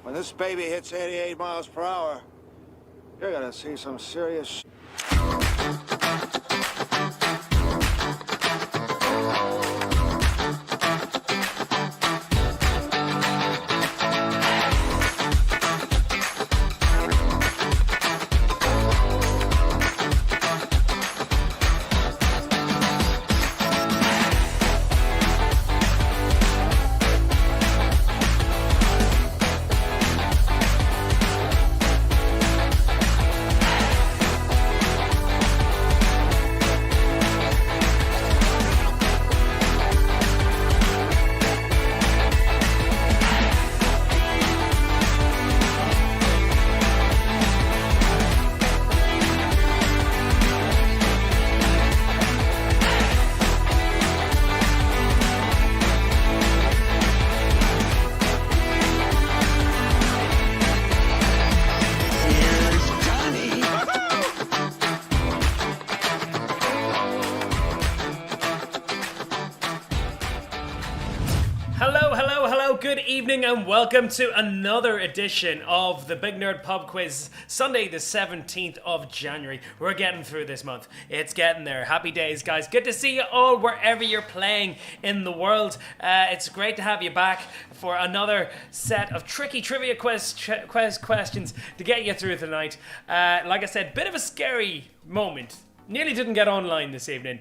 When this baby hits 88 miles per hour, you're gonna see some serious Good evening and welcome to another edition of the Big Nerd Pub Quiz, Sunday the 17th of January. We're getting through this month. It's getting there. Happy days, guys. Good to see you all wherever you're playing in the world. It's great to have you back for another set of tricky trivia quiz questions to get you through tonight. Like I said, bit of a scary moment. Nearly didn't get online this evening.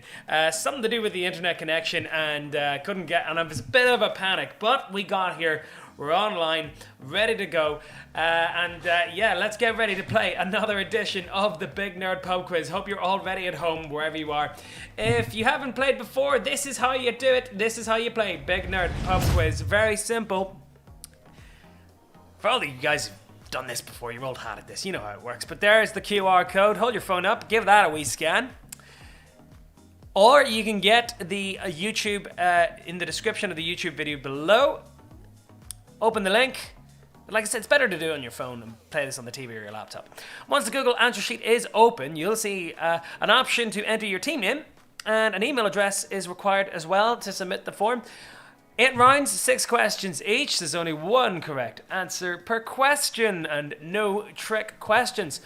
Something to do with the internet connection and couldn't get, and it was a bit of a panic, but we got here. We're online, ready to go, yeah, let's get ready to play another edition of the Big Nerd Pub Quiz. Hope you're all ready at home, wherever you are. If you haven't played before, this is how you do it. This is how you play Big Nerd Pub Quiz. Very simple. For all of you guys done this before, you're old hat at this, you know how it works, but there's the QR code. Hold your phone up, give that a wee scan, or you can get the YouTube in the description of the YouTube video below. Open the link. Like I said, it's better to do it on your phone and play this on the TV or your laptop. Once the Google answer sheet is open, you'll see an option to enter your team name, and an email address is required as well to submit the form. 8 rounds, 6 questions each. There's only one correct answer per question and no trick questions.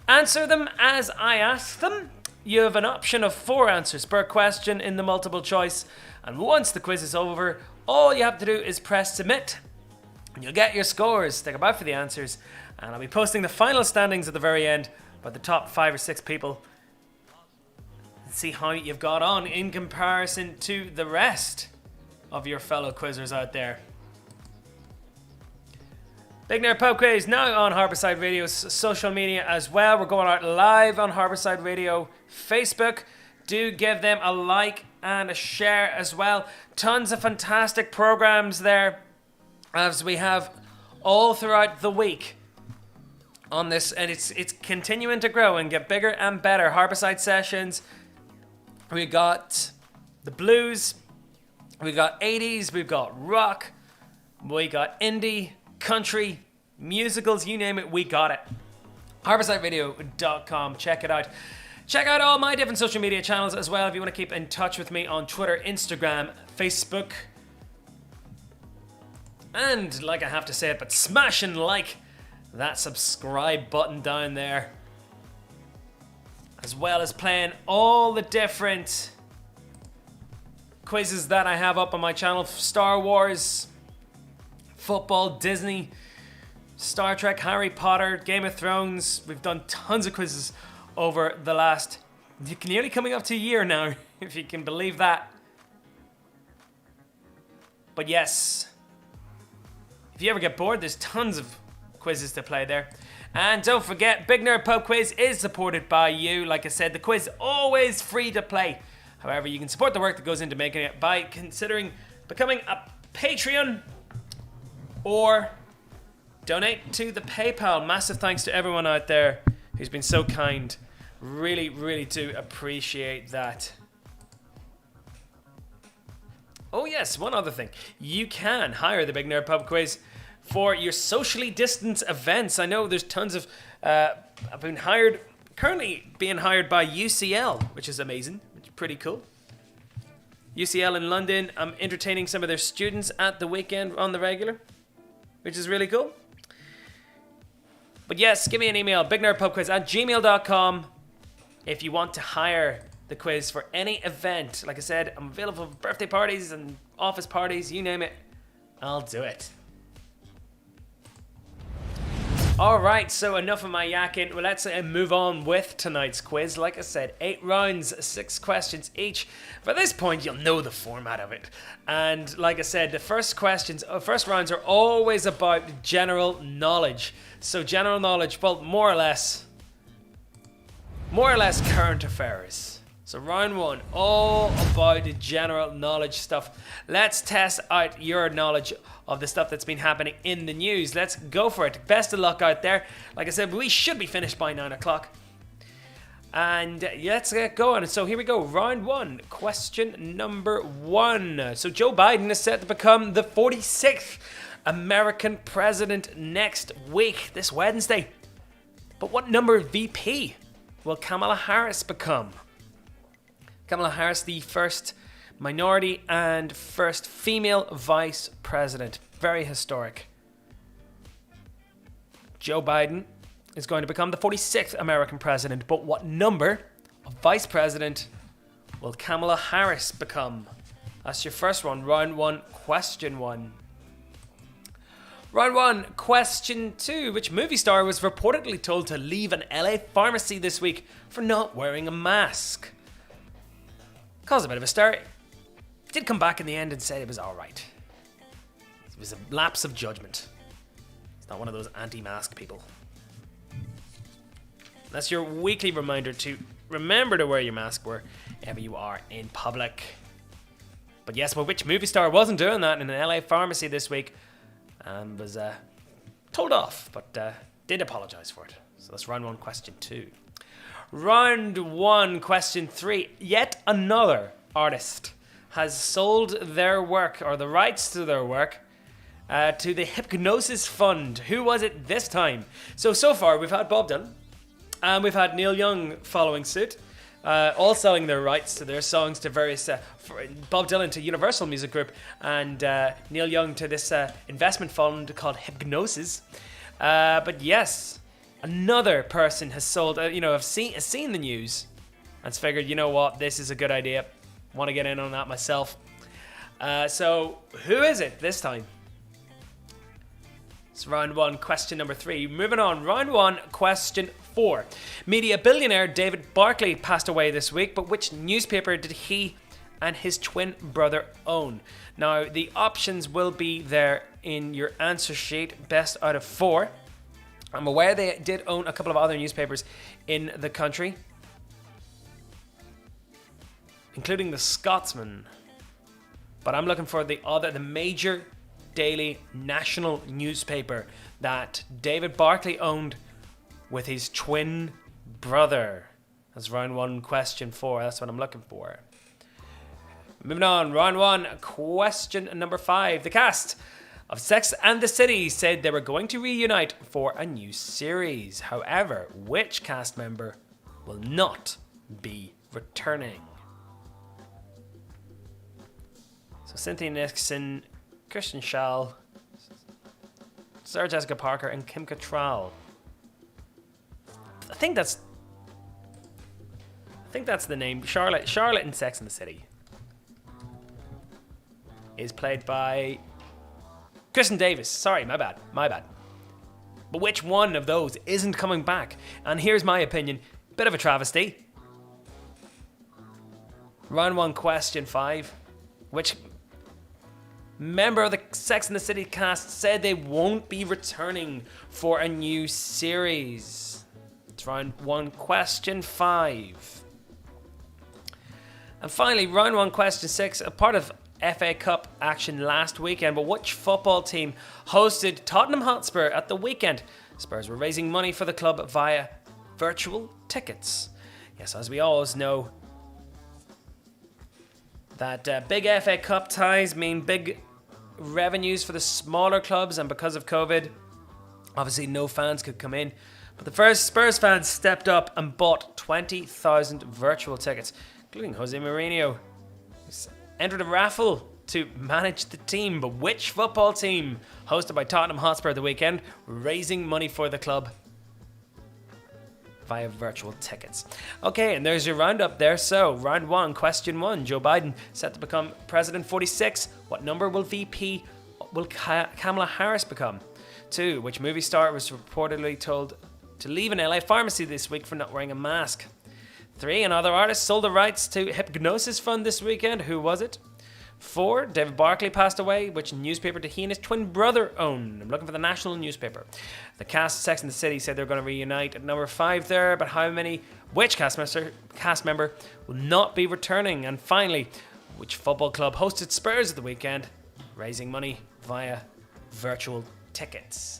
Answer them as I ask them, you have an option of 4 answers per question in the multiple choice. And once the quiz is over, all you have to do is press submit. And you'll get your scores. Stick about for the answers. And I'll be posting the final standings at the very end by the top 5 or 6 people. See how you've got on in comparison to the rest of your fellow quizzers out there. Big Nerd Pub Quiz now on Harbourside Radio's social media as well. We're going out live on Harbourside Radio Facebook. Do give them a like and a share as well. Tons of fantastic programs there as we have all throughout the week on this, and it's continuing to grow and get bigger and better. Harbourside Sessions. We got the blues, we got 80s, we've got rock, we got indie, country, musicals, you name it, we got it. HarboursideRadio.com, check it out. Check out all my different social media channels as well if you want to keep in touch with me on Twitter, Instagram, Facebook. And like I have to say it, but smash and like that subscribe button down there. As well as playing all the different quizzes that I have up on my channel. Star Wars, football, Disney, Star Trek, Harry Potter, Game of Thrones. We've done tons of quizzes over the last, nearly coming up to a year now, if you can believe that. But yes, if you ever get bored, there's tons of quizzes to play there. And don't forget, Big Nerd Pub Quiz is supported by you. Like I said, the quiz is always free to play. However, you can support the work that goes into making it by considering becoming a Patreon or donate to the PayPal. Massive thanks to everyone out there who's been so kind. Really, really do appreciate that. Oh yes, one other thing. You can hire the Big Nerd Pub Quiz for your socially distanced events. I know there's tons of... I've been hired... Currently being hired by UCL, which is amazing. Which is pretty cool. UCL in London. I'm entertaining some of their students at the weekend on the regular, which is really cool. But yes, give me an email. bignerdpubquiz@gmail.com if you want to hire the quiz for any event. Like I said, I'm available for birthday parties and office parties. You name it, I'll do it. Alright, so enough of my yakking. Well, let's move on with tonight's quiz. Like I said, 8 rounds, 6 questions each. By this point, you'll know the format of it. And like I said, the first rounds are always about general knowledge. So general knowledge, well, more or less current affairs. So round 1, all about the general knowledge stuff. Let's test out your knowledge of the stuff that's been happening in the news. Let's go for it. Best of luck out there. Like I said, we should be finished by 9 o'clock. And let's get going. So here we go. Round 1. Question number 1. So Joe Biden is set to become the 46th American president next week, this Wednesday. But what number VP will Kamala Harris become? Kamala Harris, the first minority and first female vice president. Very historic. Joe Biden is going to become the 46th American president, but what number of vice president will Kamala Harris become? That's your first one. Round 1, question 1. Round 1, question 2. Which movie star was reportedly told to leave an LA pharmacy this week for not wearing a mask? Caused a bit of a stir. Did come back in the end and said it was alright. It was a lapse of judgment. He's not one of those anti-mask people. That's your weekly reminder to remember to wear your mask wherever you are in public. But yes, well, which movie star wasn't doing that in an LA pharmacy this week and was told off, but did apologise for it. So that's round 1, question 2. Round 1, question 3. Yet another artist has sold their work, or the rights to their work, to the Hypnosis Fund. Who was it this time? So far we've had Bob Dylan, and we've had Neil Young following suit, all selling their rights to their songs to various, Bob Dylan to Universal Music Group, and Neil Young to this investment fund called Hypnosis. But yes, another person has sold, I've seen the news and figured, you know what, this is a good idea. Want to get in on that myself. So, who is it this time? It's round 1, question number 3. Moving on, round 1, question 4. Media billionaire David Barclay passed away this week, but which newspaper did he and his twin brother own? Now, the options will be there in your answer sheet, best out of 4. I'm aware they did own a couple of other newspapers in the country, including the Scotsman. But I'm looking for the major daily national newspaper that David Barclay owned with his twin brother. That's round 1, question 4. That's what I'm looking for. Moving on, round 1, question number 5. The cast of Sex and the City said they were going to reunite for a new series. However, which cast member will not be returning? So Cynthia Nixon, Kristen Schaal, Sarah Jessica Parker, and Kim Cattrall. I think that's the name. Charlotte in Sex and the City is played by Kristen Davis. Sorry, my bad. But which one of those isn't coming back? And here's my opinion. Bit of a travesty. Round 1, question 5. Which member of the Sex and the City cast said they won't be returning for a new series? It's round 1, question 5. And finally, round 1, question 6. A part of FA Cup action last weekend, but which football team hosted Tottenham Hotspur at the weekend? Spurs were raising money for the club via virtual tickets. Yes, as we always know, that big FA Cup ties mean big revenues for the smaller clubs, and because of COVID, obviously no fans could come in. But the first Spurs fans stepped up and bought 20,000 virtual tickets, including Jose Mourinho, who's entered a raffle to manage the team. But which football team, hosted by Tottenham Hotspur the weekend, raising money for the club via virtual tickets? Okay, and there's your roundup there. So, round 1, question 1. Joe Biden set to become President 46. What number will Kamala Harris become? 2. Which movie star was reportedly told to leave an LA pharmacy this week for not wearing a mask? 3. Another artist sold the rights to Hypnosis Fund this weekend. Who was it? 4. David Barclay passed away. Which newspaper did he and his twin brother own? I'm looking for the national newspaper. The cast of Sex and the City said they're going to reunite at number 5 there, but which cast member will not be returning? And finally, which football club hosted Spurs at the weekend, raising money via virtual tickets?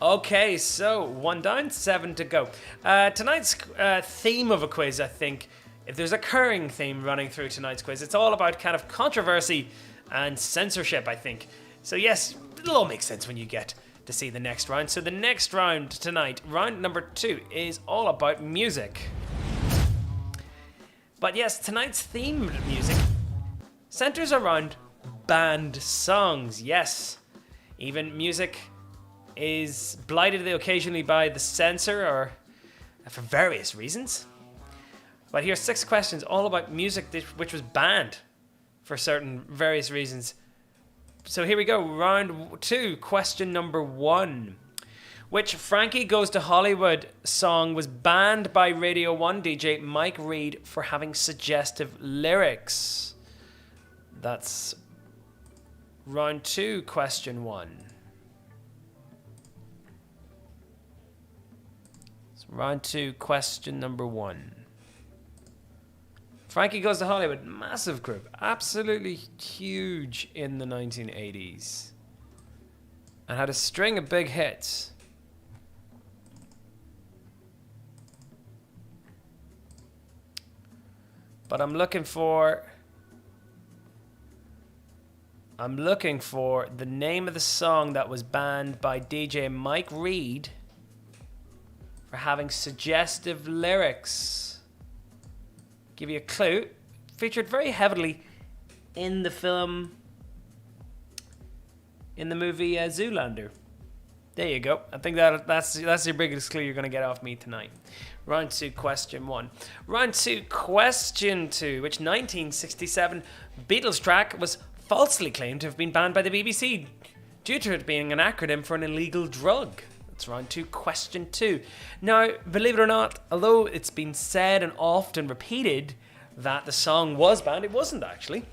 Okay, so 1 down, 7 to go. Tonight's theme of a quiz, I think, if there's a recurring theme running through tonight's quiz, it's all about kind of controversy and censorship, I think. So yes, it'll all make sense when you get to see the next round. So the next round tonight, round number 2, is all about music. But yes, tonight's themed music centers around banned songs. Yes, even music is blighted occasionally by the censor or for various reasons. But here's 6 questions all about music which was banned for certain various reasons. So here we go, round 2, question number 1. Which Frankie Goes to Hollywood song was banned by Radio 1 DJ Mike Reed for having suggestive lyrics? That's round 2, question 1. Round 2, question number 1. Frankie Goes to Hollywood, massive group, absolutely huge in the 1980s, and had a string of big hits. But I'm looking for the name of the song that was banned by DJ Mike Reed for having suggestive lyrics. Give you a clue. Featured very heavily in the movie Zoolander. There you go. I think that's your biggest clue you're going to get off me tonight. Round 2, question 1. Round 2, question 2. Which 1967 Beatles track was falsely claimed to have been banned by the BBC due to it being an acronym for an illegal drug? That's round 2, question 2. Now, believe it or not, although it's been said and often repeated that the song was banned, it wasn't actually.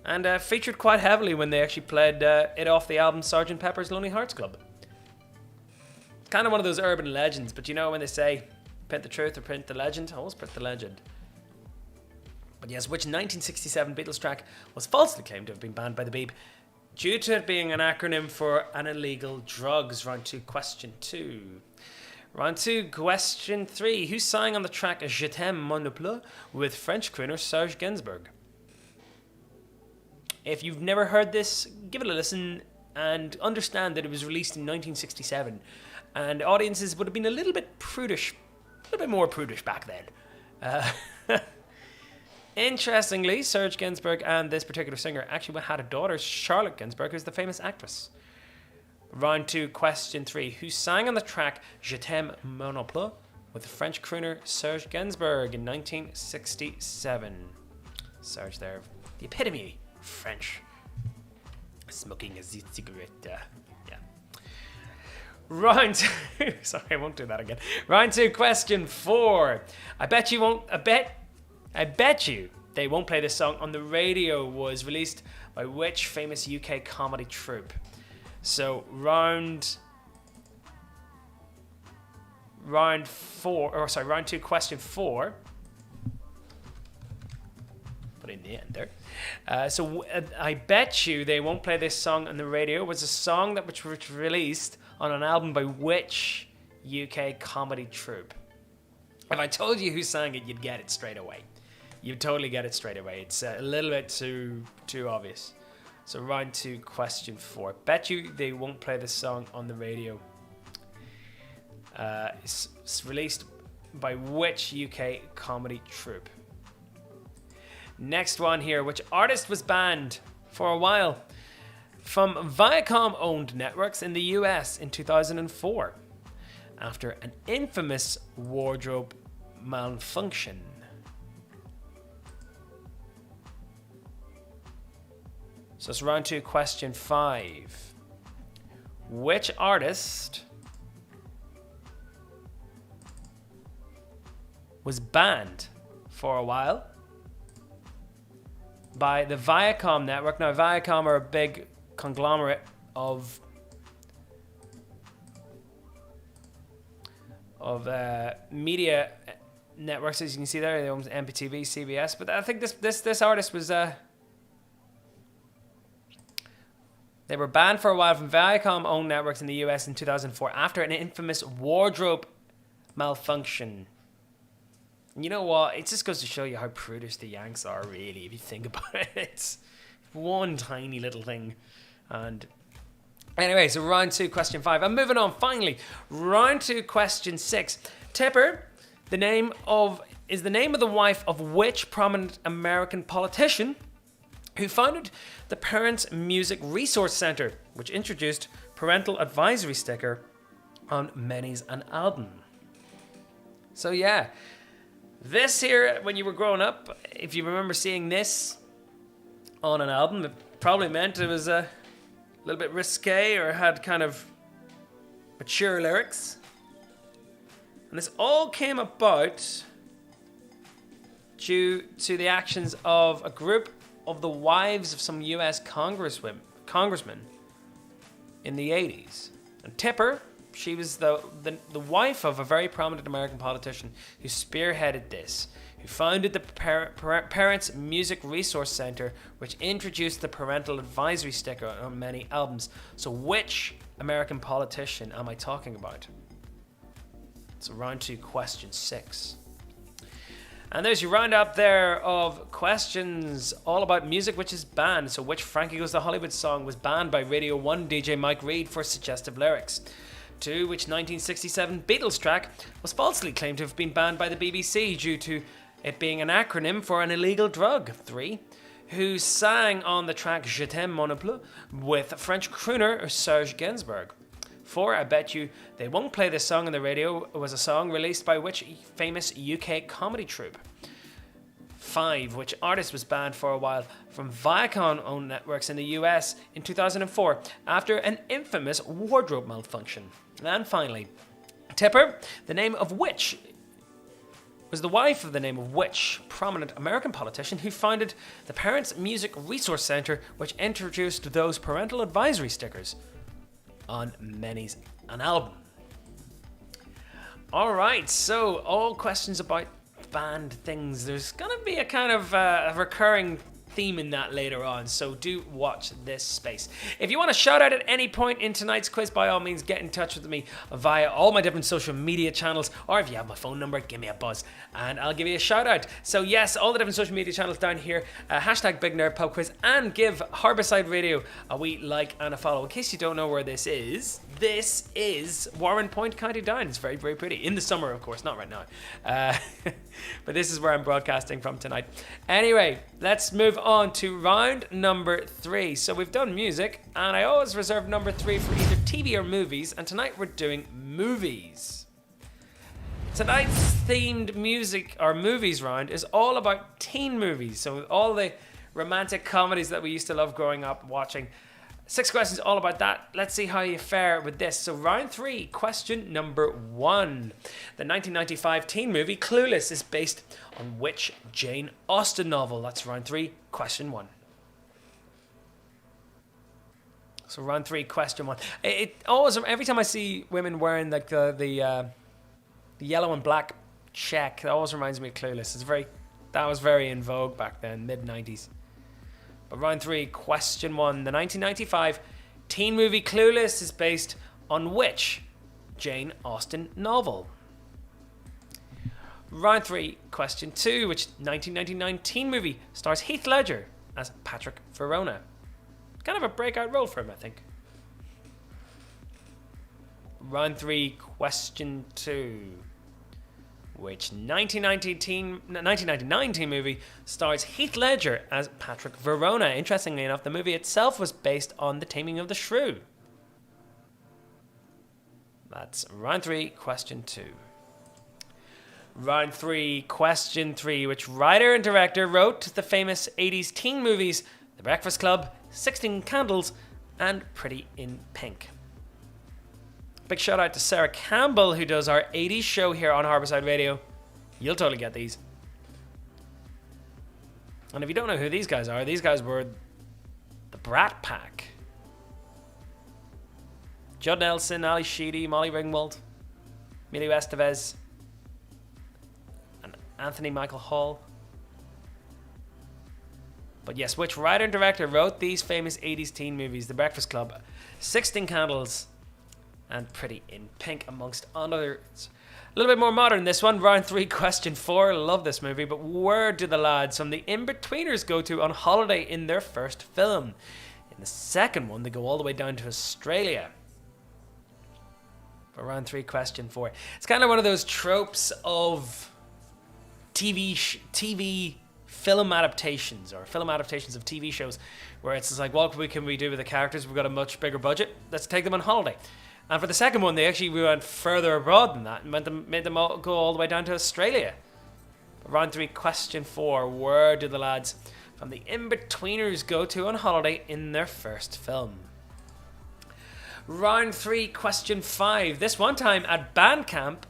And featured quite heavily when they actually played it off the album Sgt. Pepper's Lonely Hearts Club. Kind of one of those urban legends, but you know when they say print the truth or print the legend, I always print the legend. But yes, which 1967 Beatles track was falsely claimed to have been banned by the Beeb due to it being an acronym for an illegal drugs? Round 2, question 2. Round 2, question 3. Who sang on the track Je t'aime mon bleu with French crooner Serge Gainsbourg? If you've never heard this, give it a listen and understand that it was released in 1967 and audiences would have been a little bit prudish, a little bit more prudish back then. Interestingly, Serge Gainsbourg and this particular singer actually had a daughter, Charlotte Gainsbourg, who's the famous actress. Round 2, question 3. Who sang on the track Je t'aime mon bleu with the French crooner Serge Gainsbourg in 1967? Serge there, the epitome of French. Smoking a cigarette. Yeah. Round 2. Sorry, I won't do that again. Round 2, question 4. I bet you they won't play this song on the radio was released by which famous UK comedy troupe? So round 2, question 4. Put in the end there. I bet you they won't play this song on the radio was a song that was released on an album by which UK comedy troupe? If I told you who sang it, you'd get it straight away. You'd totally get it straight away. It's a little bit too obvious. So round 2, question 4. Bet you they won't play this song on the radio. It's released by which UK comedy troupe? Next one here. Which artist was banned for a while from Viacom-owned networks in the US in 2004 after an infamous wardrobe malfunction? So it's round 2, question 5. Which artist was banned for a while by the Viacom network? Now, Viacom are a big conglomerate of media networks, as you can see there. They own MTV, CBS, but I think this artist was they were banned for a while from Viacom-owned networks in the US in 2004 after an infamous wardrobe malfunction. And you know what? It just goes to show you how prudish the Yanks are, really, if you think about it. It's one tiny little thing. And anyway, so round 2, question 5. I'm moving on, finally. Round 2, question 6. Tipper, is the name of the wife of which prominent American politician who founded the Parents Music Resource Center, which introduced parental advisory sticker on many's an album? So yeah, this here, when you were growing up, if you remember seeing this on an album, it probably meant it was a little bit risque or had kind of mature lyrics. And this all came about due to the actions of a group of the wives of some US congressmen in the 80s. And Tipper, she was the wife of a very prominent American politician who spearheaded this, who founded the Parents Music Resource Center, which introduced the parental advisory sticker on many albums. So which American politician am I talking about? So round 2, question 6. And there's your roundup there of questions all about music which is banned. So which Frankie Goes to Hollywood song was banned by Radio 1 DJ Mike Reed for suggestive lyrics? 2, which 1967 Beatles track was falsely claimed to have been banned by the BBC due to it being an acronym for an illegal drug? 3, who sang on the track Je t'aime mon bleu with French crooner Serge Gainsbourg? 4. I bet you they won't play this song on the radio. It was a song released by which famous UK comedy troupe? 5. Which artist was banned for a while from Viacom-owned networks in the US in 2004 after an infamous wardrobe malfunction? And finally, Tipper, the name of which was the wife of the name of which prominent American politician who founded the Parents Music Resource Center, which introduced those parental advisory stickers on many's an album. Alright, so all questions about banned things. There's gonna be a kind of a recurring theme in that later on, so do watch this space. If you want to shout out at any point in tonight's quiz, by all means get in touch with me via all my different social media channels, or if you have my phone number, give me a buzz and I'll give you a shout out. So yes, all the different social media channels down here, hashtag BigNerdPubQuiz, and give Harbourside Radio a wee like and a follow. In case you don't know where this is Warren Point, County Down. It's very, very pretty. In the summer, of course, not right now. But this is where I'm broadcasting from tonight. Anyway, let's move on to round number 3. So we've done music, and I always reserve number 3 for either TV or movies, and tonight we're doing movies. Tonight's themed music or movies round is all about teen movies. So all the romantic comedies that we used to love growing up watching. 6 questions all about that. Let's see how you fare with this. So round 3, question number 1. The 1995 teen movie Clueless is based on which Jane Austen novel? That's round 3, question 1. So round 3, question 1. It always, every time I see women wearing like the yellow and black check, that always reminds me of Clueless. That was very in vogue back then, mid-90s. But round 3, question 1. The 1995 teen movie Clueless is based on which Jane Austen novel? Round 3, question 2. Which 1999 teen movie stars Heath Ledger as Patrick Verona? Kind of a breakout role for him, I think. Round 3, question 2. Which 1999 teen movie stars Heath Ledger as Patrick Verona? Interestingly enough, the movie itself was based on The Taming of the Shrew. That's round 3, question 2. Round 3, question 3. Which writer and director wrote the famous 80s teen movies The Breakfast Club, 16 Candles, and Pretty in Pink? Big shout out to Sarah Campbell, who does our 80s show here on Harbourside Radio. You'll totally get these. And if you don't know who these guys are, these guys were the Brat Pack. Judd Nelson, Ali Sheedy, Molly Ringwald, Emilio Estevez, and Anthony Michael Hall. But yes, which writer and director wrote these famous 80s teen movies? The Breakfast Club, 16 Candles, and Pretty in Pink, amongst others. A little bit more modern, this one. Round 3, question 4. Love this movie, but where do the lads from the In-Betweeners go to on holiday in their first film? In the second one, they go all the way down to Australia. For round 3, question 4. It's kind of one of those tropes of TV film adaptations, or film adaptations of TV shows, where it's just like, what can we do with the characters? We've got a much bigger budget. Let's take them on holiday. And for the second one, they actually went further abroad than that and made them all go all the way down to Australia. Round 3, question 4. Where do the lads from the In-Betweeners go to on holiday in their first film? Round 3, question 5. This one time at band camp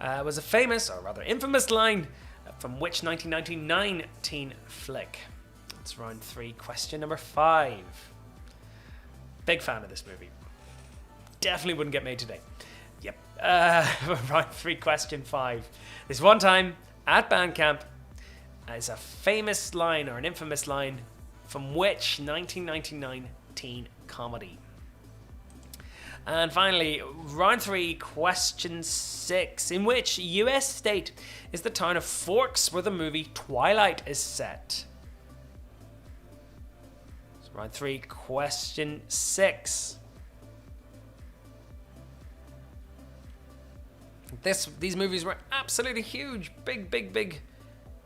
was a famous, or rather infamous, line from which 1999 teen flick? That's round 3, question number 5. Big fan of this movie. Definitely wouldn't get made today. Yep. Round 3, question 5. This one time at band camp is a famous line, or an infamous line, from which 1999 teen comedy? And finally, round 3, question 6. In which US state is the town of Forks where the movie Twilight is set? So round 3, question 6. These movies were absolutely huge. Big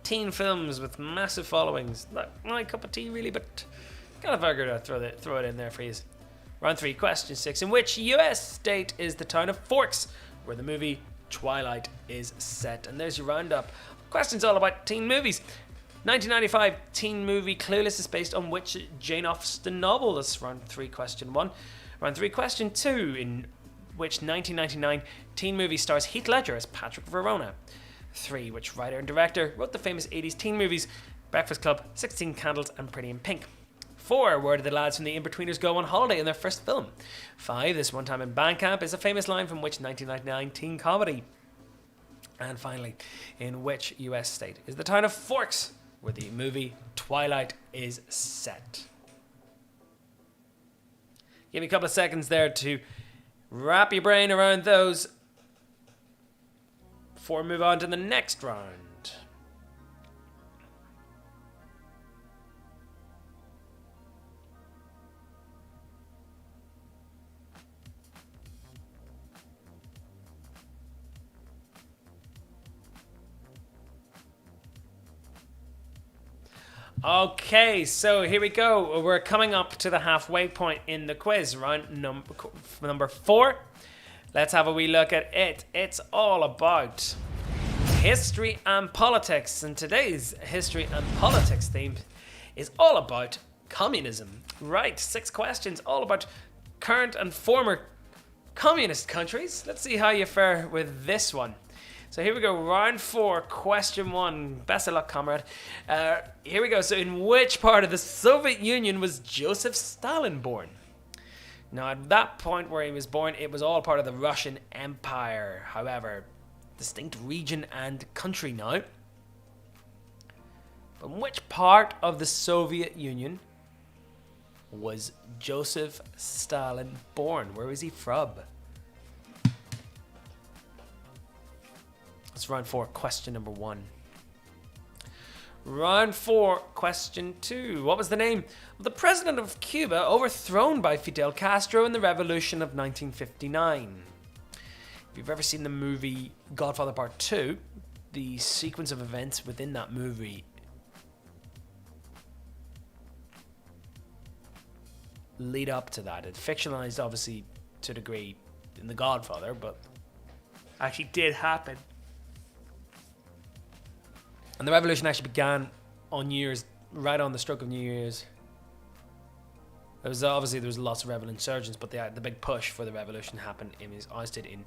teen films with massive followings. Not my cup of tea, really, but kind of figured I'd throw it in there for you. Round 3, question 6. In which US state is the town of Forks, where the movie Twilight is set? And there's your roundup. Questions all about teen movies. 1995 teen movie Clueless is based on which Jane Austen novel? That's round 3, question 1. Round 3, question 2. In which 1999 teen movie stars Heath Ledger as Patrick Verona? 3. Which writer and director wrote the famous 80s teen movies Breakfast Club, 16 Candles, and Pretty in Pink? 4. Where did the lads from the In-Betweeners go on holiday in their first film? 5. This one time in Bandcamp is a famous line from which 1999 teen comedy? And finally, in which US state is the town of Forks, where the movie Twilight is set? Give me a couple of seconds there to wrap your brain around those before we move on to the next round. Okay, so here we go. We're coming up to the halfway point in the quiz, round number 4. Let's have a wee look at it. It's all about history and politics, and today's history and politics theme is all about communism. Right, 6 questions all about current and former communist countries. Let's see how you fare with this one. So here we go, round 4, question 1. Best of luck, comrade. Here we go. So in which part of the Soviet Union was Joseph Stalin born? Now, at that point where he was born, it was all part of the Russian Empire. However, distinct region and country now. But in which part of the Soviet Union was Joseph Stalin born? Where was he from? That's round 4, question number 1. Round 4, question 2. What was the name of the president of Cuba overthrown by Fidel Castro in the Revolution of 1959? If you've ever seen the movie Godfather Part 2, the sequence of events within that movie lead up to that. It's fictionalized, obviously, to a degree in The Godfather, but actually did happen. And the revolution actually began on New Year's, right on the stroke of New Year's. There was lots of rebel insurgents, but the big push for the revolution happened in his ousted in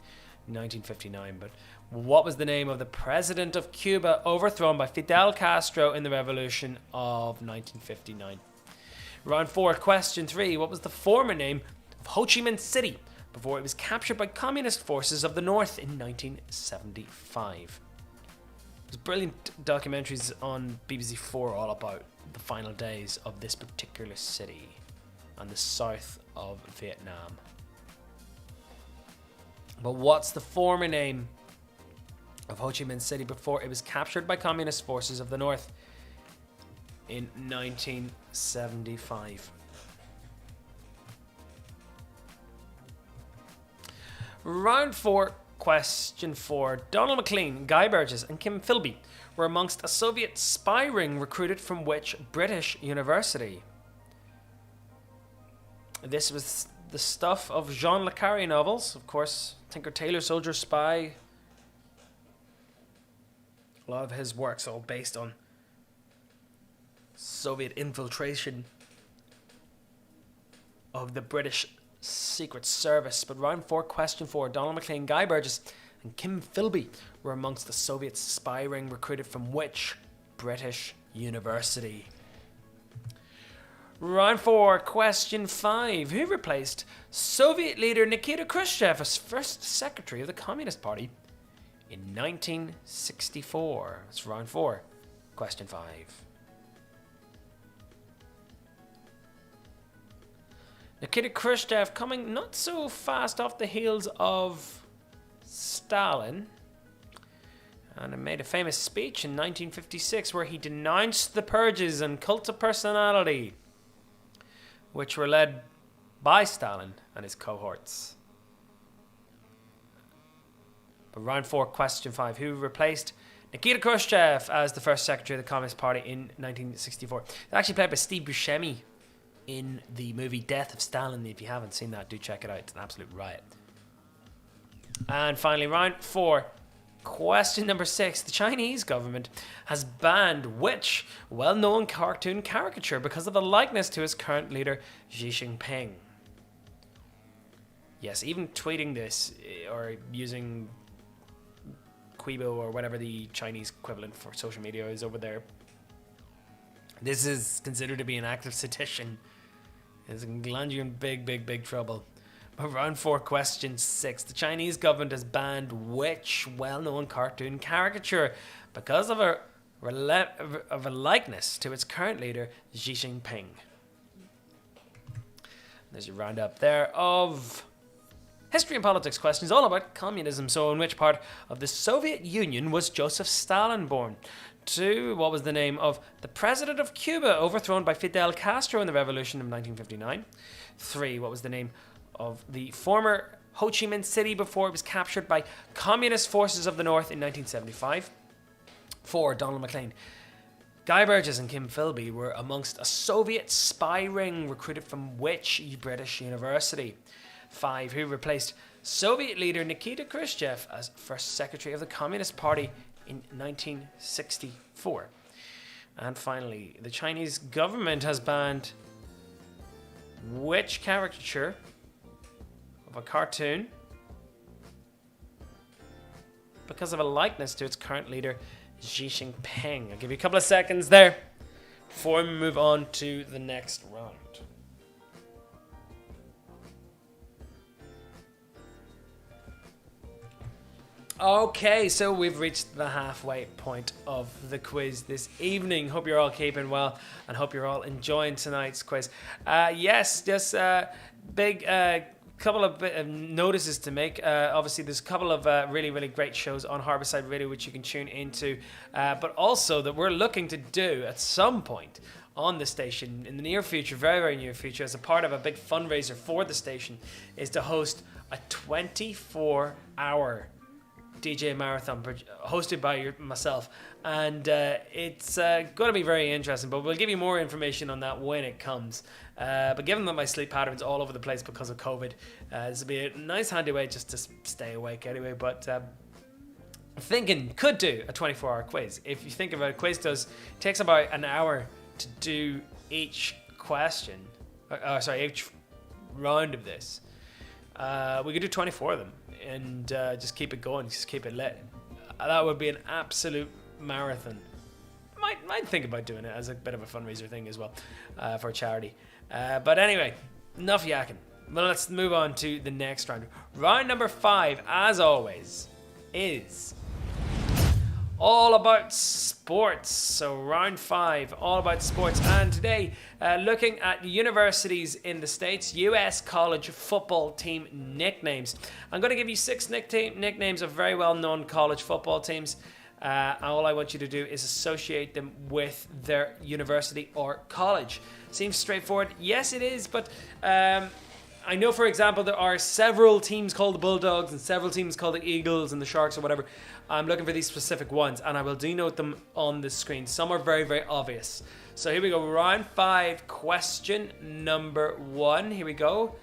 1959. But what was the name of the president of Cuba overthrown by Fidel Castro in the revolution of 1959? Round 4, question 3. What was the former name of Ho Chi Minh City before it was captured by communist forces of the North in 1975? There's brilliant documentaries on BBC 4 all about the final days of this particular city and the south of Vietnam. But what's the former name of Ho Chi Minh City before it was captured by communist forces of the North in 1975? Round 4, question 4. Donald MacLean, Guy Burgess, and Kim Philby were amongst a Soviet spy ring recruited from which British university? This was the stuff of Jean Le Carré novels, of course. Tinker Tailor Soldier Spy. A lot of his works all based on Soviet infiltration of the British Secret Service. But round 4, question 4. Donald MacLean, Guy Burgess, and Kim Philby were amongst the Soviet spy ring recruited from which British university? Round 4, question 5. Who replaced Soviet leader Nikita Khrushchev as first secretary of the Communist Party in 1964? That's round 4, question 5. Nikita Khrushchev coming not so fast off the heels of Stalin, and he made a famous speech in 1956 where he denounced the purges and cult of personality, which were led by Stalin and his cohorts. But round 4, question 5. Who replaced Nikita Khrushchev as the first secretary of the Communist Party in 1964? It's actually played by Steve Buscemi. in the movie Death of Stalin. If you haven't seen that, do check it out. It's an absolute riot. And finally, round 4. Question number 6. The Chinese government has banned which well-known cartoon caricature because of a likeness to its current leader, Xi Jinping? Yes, even tweeting this or using Weibo or whatever the Chinese equivalent for social media is over there. This is considered to be an act of sedition. It's going to land you in big trouble. But round 4, question 6. The Chinese government has banned which well-known cartoon caricature because of a likeness to its current leader, Xi Jinping. There's your roundup there of history and politics questions all about communism. So in which part of the Soviet Union was Joseph Stalin born? 2, what was the name of the president of Cuba overthrown by Fidel Castro in the revolution of 1959? 3, what was the name of the former Ho Chi Minh City before it was captured by communist forces of the North in 1975? 4, Donald MacLean. Guy Burgess and Kim Philby were amongst a Soviet spy ring recruited from which British university? 5, who replaced Soviet leader Nikita Khrushchev as first secretary of the Communist Party in 1964? And finally, the Chinese government has banned which caricature of a cartoon because of a likeness to its current leader, Xi Jinping? I'll give you a couple of seconds there before we move on to the next round. Okay, so we've reached the halfway point of the quiz this evening. Hope you're all keeping well and hope you're all enjoying tonight's quiz. Yes, just big couple of notices to make. Obviously, there's a couple of really great shows on Harbourside Radio which you can tune into, but also that we're looking to do at some point on the station in the near future, very near future, as a part of a big fundraiser for the station, is to host a 24-hour DJ marathon hosted by myself, and it's going to be very interesting, but we'll give you more information on that when it comes. But given that my sleep pattern's all over the place because of COVID, this will be a nice handy way just to stay awake anyway. But I'm thinking could do a 24-hour quiz. If you think about it, quiz takes about an hour to do each question, each round of this. We could do 24 of them and just keep it going, just keep it lit. That would be an absolute marathon. Might think about doing it as a bit of a fundraiser thing as well, for a charity. But anyway, enough yakking. Well, let's move on to the next round. Round number 5, as always, is all about sports. So round 5, all about sports. And today, looking at universities in the States, US college football team nicknames. I'm going to give you 6 nicknames of very well-known college football teams. All I want you to do is associate them with their university or college. Seems straightforward. Yes, it is, but I know, for example, there are several teams called the Bulldogs and several teams called the Eagles and the Sharks or whatever. I'm looking for these specific ones, and I will denote them on the screen. Some are very obvious. So here we go. Round 5, question number 1. Here we go.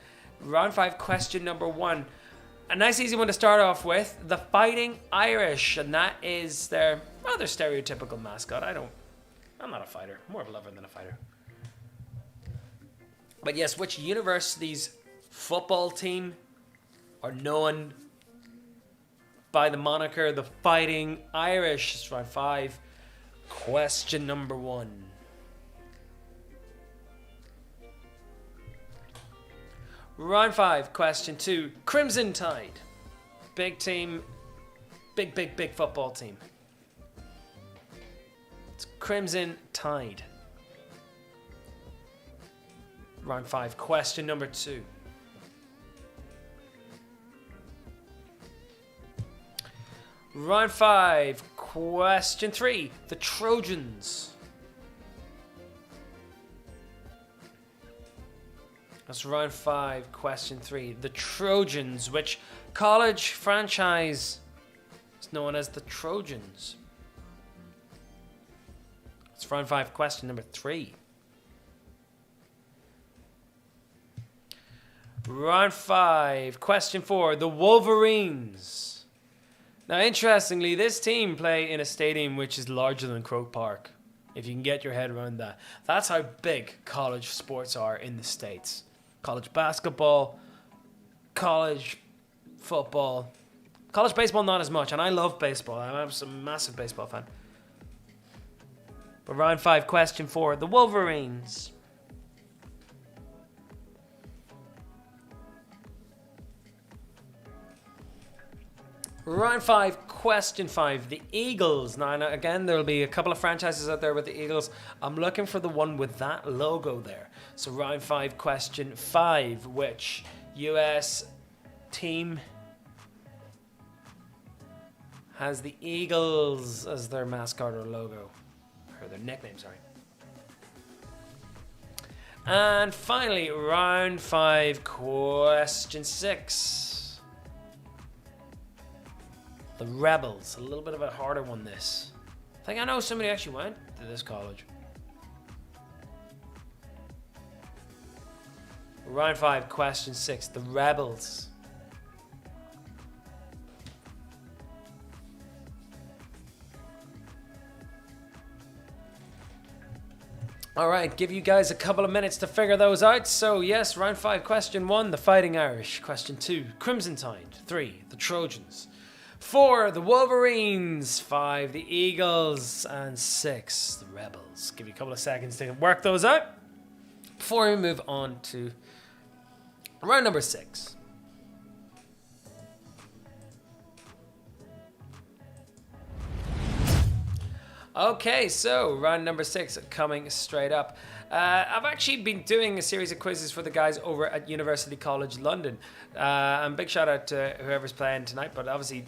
Round 5, question number 1. A nice easy one to start off with. The Fighting Irish, and that is their rather stereotypical mascot. I'm not a fighter. More of a lover than a fighter. But yes, which university's football team are known by the moniker the Fighting Irish? It's round 5. Question number 1. Round 5, question 2. Crimson Tide. Big team. Big football team. It's Crimson Tide. Round 5, question number 2. Round 5, question 3. The Trojans. That's round 5, question 3. The Trojans. Which college franchise is known as the Trojans? That's round 5, question number 3. Round 5, question 4, the Wolverines. Now, interestingly, this team play in a stadium which is larger than Croke Park, if you can get your head around that. That's how big college sports are in the States. College basketball, college football, college baseball not as much, and I love baseball. I'm a massive baseball fan. But round 5, question 4, the Wolverines. Round 5, question 5, the Eagles. Now, again, there'll be a couple of franchises out there with the Eagles. I'm looking for the one with that logo there. So round 5, question 5, which US team has the Eagles as their mascot or logo? Or their nickname, sorry. And finally, round 5, question 6. The Rebels. A little bit of a harder one, this. I think I know somebody actually went to this college. Round 5, question 6. The Rebels. Alright, give you guys a couple of minutes to figure those out. So yes, round 5, question 1, the Fighting Irish. Question 2, Crimson Tide. 3, the Trojans. 4, the Wolverines. 5, the Eagles. And 6, the Rebels. Give you a couple of seconds to work those out before we move on to round number 6. Okay, so round number 6 coming straight up. I've actually been doing a series of quizzes for the guys over at University College London. And big shout out to whoever's playing tonight, but obviously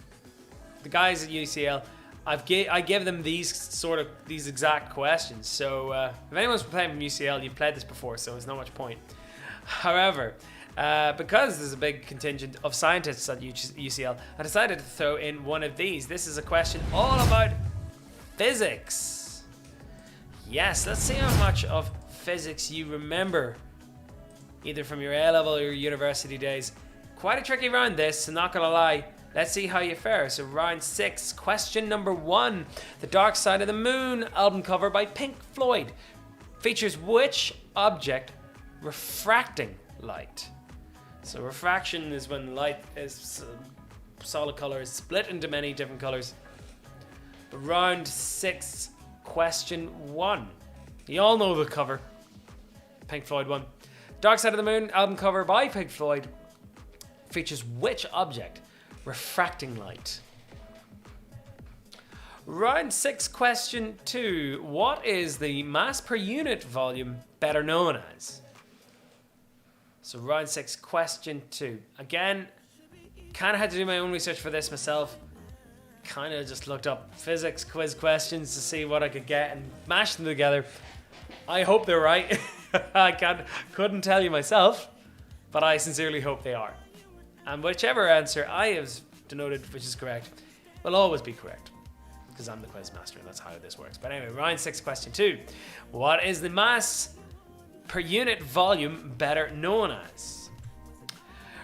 the guys at UCL, I give them these exact questions. So if anyone's playing from UCL, you've played this before, so there's not much point. However, because there's a big contingent of scientists at UCL, I decided to throw in one of these. This is a question all about physics. Yes, let's see how much of physics you remember, either from your A-level or your university days. Quite a tricky round this, so not gonna lie. Let's see how you fare. So round 6, question number 1. The Dark Side of the Moon album cover by Pink Floyd features which object refracting light? So refraction is when light is solid color is split into many different colors. Round 6, question 1. You all know the cover. Pink Floyd one. Dark Side of the Moon album cover by Pink Floyd features which object refracting light? Round 6, question 2. What is the mass per unit volume better known as? So round 6, question 2. Again, kind of had to do my own research for this myself. Kind of just looked up physics quiz questions to see what I could get and mashed them together. I hope they're right. I couldn't tell you myself, but I sincerely hope they are. And whichever answer I have denoted which is correct will always be correct, because I'm the quiz master and that's how this works. But anyway, round 6, question 2. What is the mass per unit volume better known as?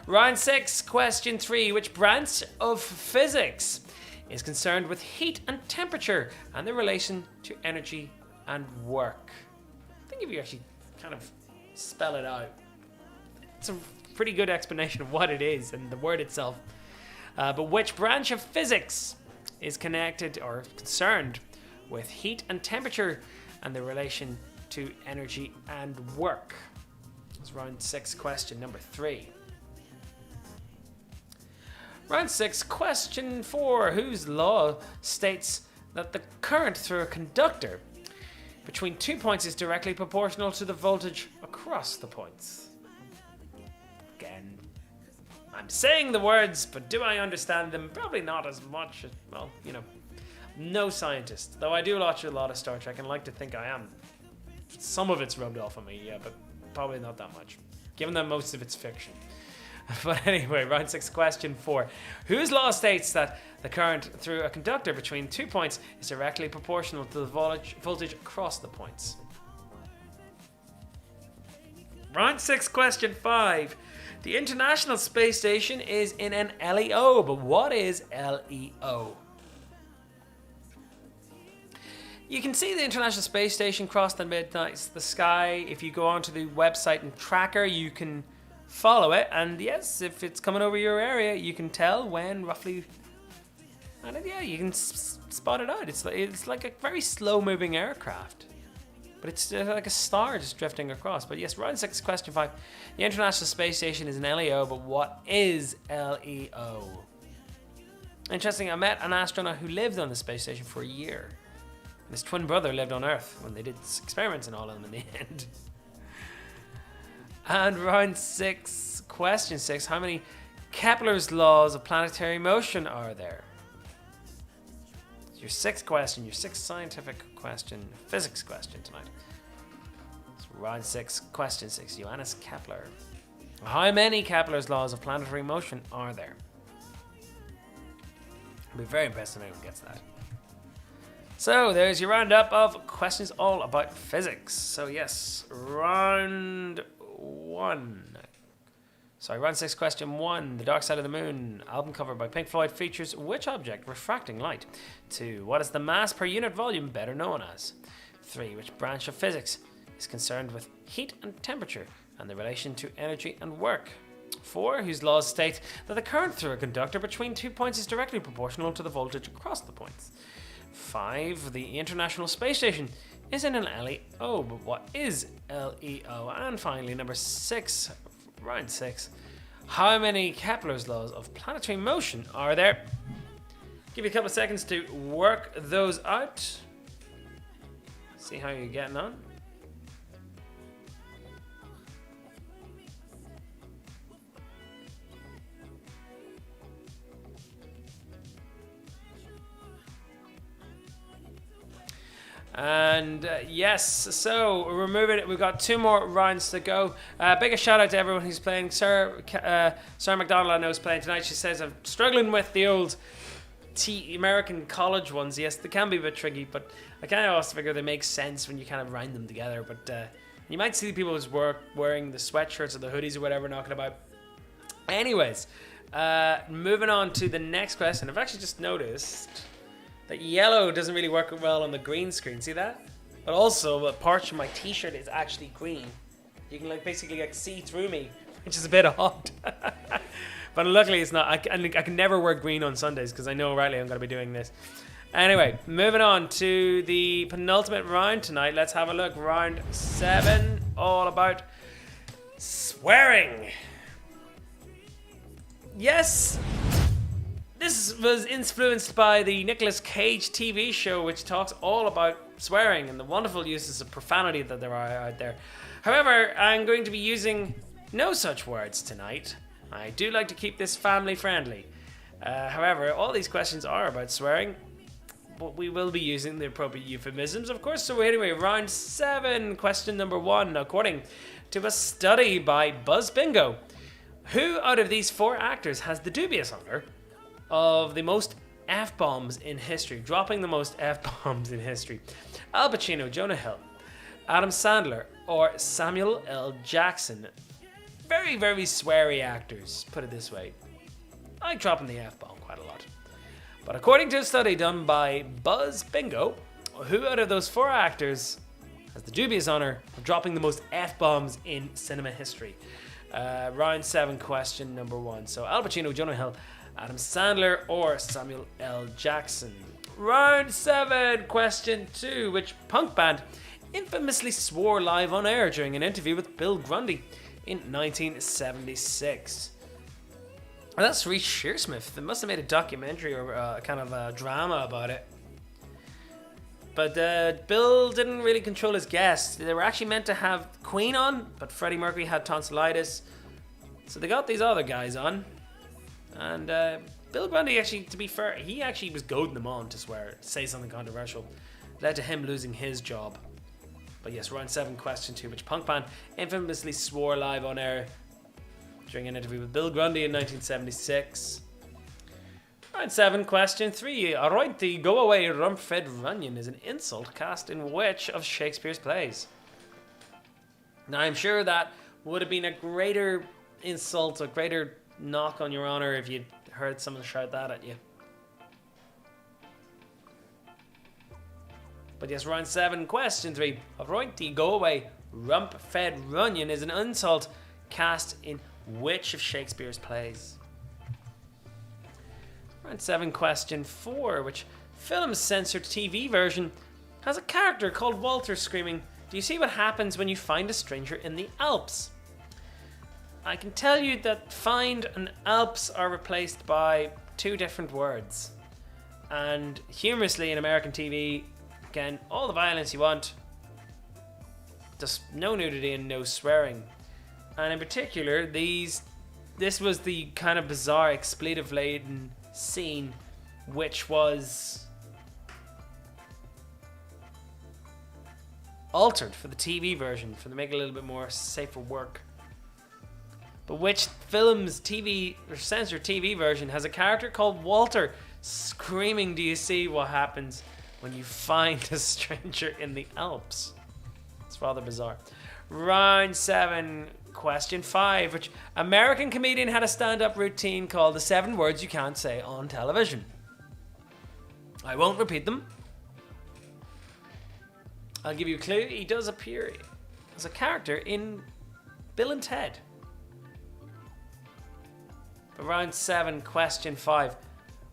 Round 6, question 3. Which branch of physics is concerned with heat and temperature and their relation to energy and work? I think if you actually kind of spell it out, it's a pretty good explanation of what it is and the word itself. But which branch of physics is connected or concerned with heat and temperature and the relation to energy and work? It's round 6, question number 3. Round 6, question 4. Whose law states that the current through a conductor between 2 points is directly proportional to the voltage across the points? Again, I'm saying the words, but do I understand them? Probably not as much. Well, you know, no scientist. Though I do watch a lot of Star Trek and like to think I am. Some of it's rubbed off on me, yeah, but probably not that much, given that most of it's fiction. But anyway, round 6, question 4. Whose law states that the current through a conductor between 2 points is directly proportional to the voltage across the points? Round 6, question 5. The International Space Station is in an LEO, but what is LEO? You can see the International Space Station cross the midnight the sky. If you go onto the website and tracker, you can follow it. And yes, if it's coming over your area, you can tell when roughly. And yeah, you can spot it out. It's like a very slow-moving aircraft. But it's like a star just drifting across. But yes, round 6, question 5. The International Space Station is an LEO, but what is LEO? Interesting, I met an astronaut who lived on the space station for a year. His twin brother lived on Earth when they did experiments and all of them in the end. And round 6, question 6. How many Kepler's laws of planetary motion are there? Your 6th question, your 6th scientific question, physics question tonight. So round 6, question 6, Johannes Kepler. How many Kepler's laws of planetary motion are there? I'll be very impressed if anyone gets that. So there's your roundup of questions all about physics. So yes, round 6, question 1. The Dark Side of the Moon album cover by Pink Floyd features which object refracting light? 2. What is the mass per unit volume better known as? 3. Which branch of physics is concerned with heat and temperature and the relation to energy and work? 4. Whose laws state that the current through a conductor between 2 points is directly proportional to the voltage across the points? 5. The International Space Station is in an LEO, but what is LEO? And finally, number 6, round 6. How many Kepler's laws of planetary motion are there? Give you a couple of seconds to work those out. See how you're getting on. And yes, so we're moving it. We've got 2 more rounds to go. Big shout out to everyone who's playing. Sarah McDonald, I know, is playing tonight. She says, I'm struggling with the old American college ones. Yes, they can be a bit tricky, but I kind of also figure they make sense when you kind of round them together. But you might see people who's wearing the sweatshirts or the hoodies or whatever knocking about. Anyways, moving on to the next question. I've actually just noticed that yellow doesn't really work well on the green screen. See that? But also, a part of my t-shirt is actually green. You can basically see through me, which is a bit odd. But luckily it's not. I can never wear green on Sundays because I know rightly I'm going to be doing this. Anyway, moving on to the penultimate round tonight. Let's have a look. Round 7, all about swearing. Yes. This was influenced by the Nicolas Cage TV show, which talks all about swearing and the wonderful uses of profanity that there are out there. However, I'm going to be using no such words tonight. I do like to keep this family friendly. However, all these questions are about swearing, but we will be using the appropriate euphemisms, of course. So anyway, round 7, question number 1. According to a study by Buzz Bingo, who out of these 4 actors has the dubious honor of the most F-bombs in history, dropping the most F-bombs in history? Al Pacino, Jonah Hill, Adam Sandler, or Samuel L. Jackson? Very, very sweary actors, put it this way. I like dropping the F-bomb quite a lot. But according to a study done by Buzz Bingo, who out of those 4 actors has the dubious honor of dropping the most F-bombs in cinema history? Round 7, question number 1. So Al Pacino, Jonah Hill, Adam Sandler, or Samuel L. Jackson? Round 7, question 2. Which punk band infamously swore live on air during an interview with Bill Grundy in 1976? Well, that's Reece Shearsmith. They must have made a documentary or kind of a drama about it. But Bill didn't really control his guests. They were actually meant to have Queen on, but Freddie Mercury had tonsillitis. So they got these other guys on. And Bill Grundy, actually, to be fair, he actually was goading them on to say something controversial. Led to him losing his job. But yes, round 7, question 2. Which punk band infamously swore live on air during an interview with Bill Grundy in 1976? Round 7, question 3. Alright, the go away rump-fed runion is an insult cast in which of Shakespeare's plays? Now, I'm sure that would have been a greater insult, a greater knock on your honor if you'd heard someone shout that at you. But yes, round 7, question 3. Avointy, go away, rump-fed runyon is an insult cast in which of Shakespeare's plays? Round 7, question 4. Which film's censored TV version has a character called Walter screaming, "Do you see what happens when you find a stranger in the Alps?" I can tell you that find and Alps are replaced by 2 different words. And humorously in American TV, again, all the violence you want, just no nudity and no swearing. And in particular, this was the kind of bizarre expletive-laden scene which was altered for the TV version to make it a little bit more safe for work. But which film's TV or censored TV version has a character called Walter screaming, "Do you see what happens when you find a stranger in the Alps?" It's rather bizarre. Round 7, question 5. Which American comedian had a stand-up routine called the 7 words you can't say on television? I won't repeat them. I'll give you a clue. He does appear as a character in Bill and Ted. But round 7, question 5.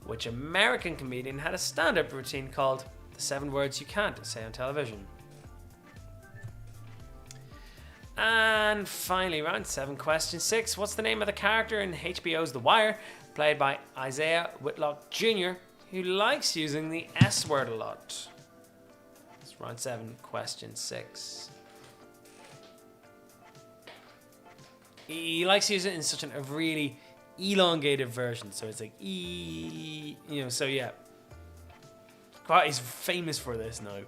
Which American comedian had a stand-up routine called the 7 words you can't say on television? And finally, round 7, question 6. What's the name of the character in HBO's The Wire, played by Isaiah Whitlock Jr., who likes using the S word a lot? It's round 7, question 6. He likes to use it in such a really elongated version, so it's like so yeah. He's famous for this now.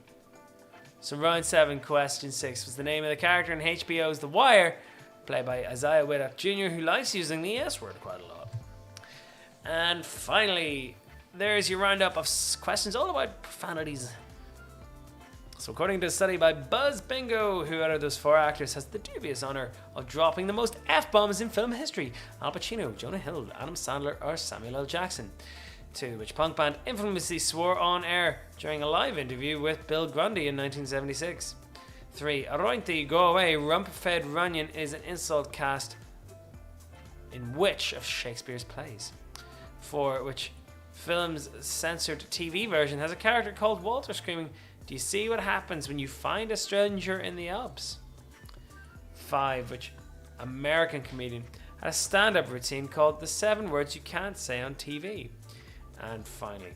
So round 7, question 6 was the name of the character in HBO's The Wire, played by Isaiah Whitlock Jr., who likes using the S word quite a lot. And finally, there's your roundup of questions all about profanities. So according to a study by Buzz Bingo, who out of those 4 actors has the dubious honour of dropping the most F-bombs in film history? Al Pacino, Jonah Hill, Adam Sandler or Samuel L. Jackson? 2. Which punk band infamously swore on air during a live interview with Bill Grundy in 1976? 3. Arointi, go away, rump-fed runyon is an insult cast in which of Shakespeare's plays? 4. Which film's censored TV version has a character called Walter screaming, "Do you see what happens when you find a stranger in the Alps?" 5. Which American comedian had a stand-up routine called the 7 words you can't say on TV? And finally,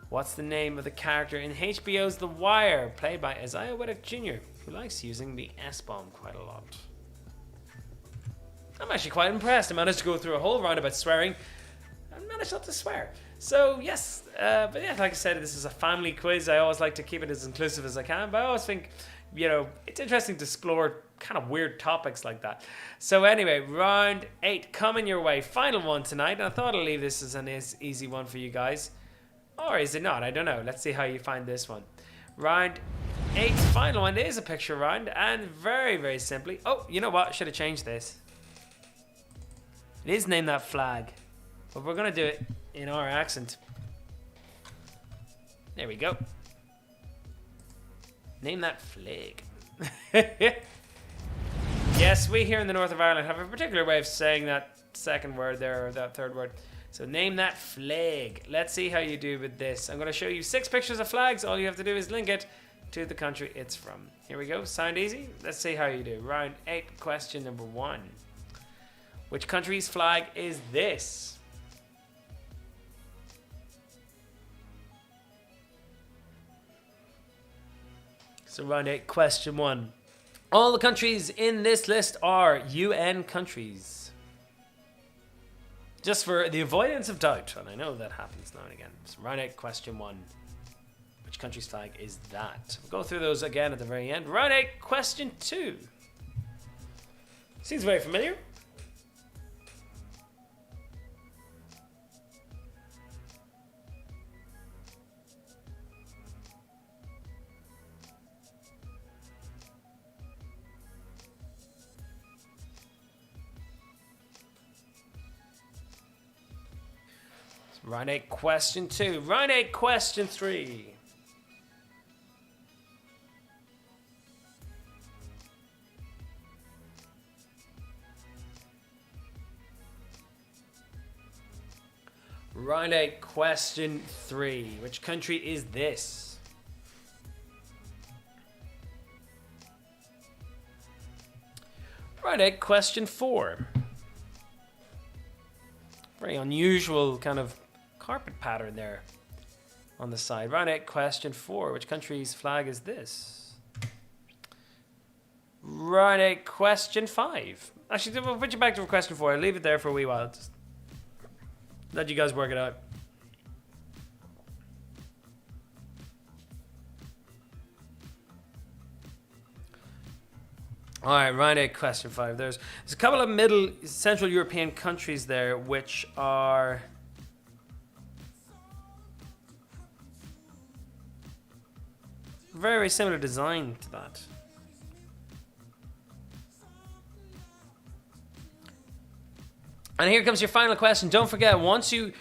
what's the name of the character in HBO's The Wire, played by Isaiah Whitlock Jr., who likes using the S-bomb quite a lot? I'm actually quite impressed. I managed to go through a whole round about swearing and managed not to swear. So yes, but yeah, like I said, this is a family quiz. I always like to keep it as inclusive as I can, but I always think, it's interesting to explore kind of weird topics like that. So anyway, round 8 coming your way. Final one tonight. And I thought I'd leave this as an easy one for you guys. Or is it not? I don't know. Let's see how you find this one. Round 8, final one. It is a picture round. And very, very simply. Oh, you know what? I should have changed this. It is Name That Flag. But we're going to do it in our accent. There we go. Name that flag. Yes, we here in the north of Ireland have a particular way of saying that second word there, or that third word. So name that flag. Let's see how you do with this. I'm going to show you 6 pictures of flags. All you have to do is link it to the country it's from. Here we go. Sound easy? Let's see how you do. Round 8, question number 1. Which country's flag is this? So round 8, question 1. All the countries in this list are UN countries. Just for the avoidance of doubt, and I know that happens now and again. So round 8, question 1. Which country's flag is that? We'll go through those again at the very end. Round 8, question 2. Seems very familiar. Round 8, question 2. Round 8, question 3. Round 8, question 3. Which country is this? Round 8, question 4. Very unusual kind of carpet pattern there on the side. Round 8, question 4. Which country's flag is this? Round 8, question 5. Actually, we'll put you back to question 4. I'll leave it there for a wee while. Just let you guys work it out. All right, round 8, question 5. There's a couple of Middle Central European countries there which are very similar design to that. And here comes your final question. Don't forget, once you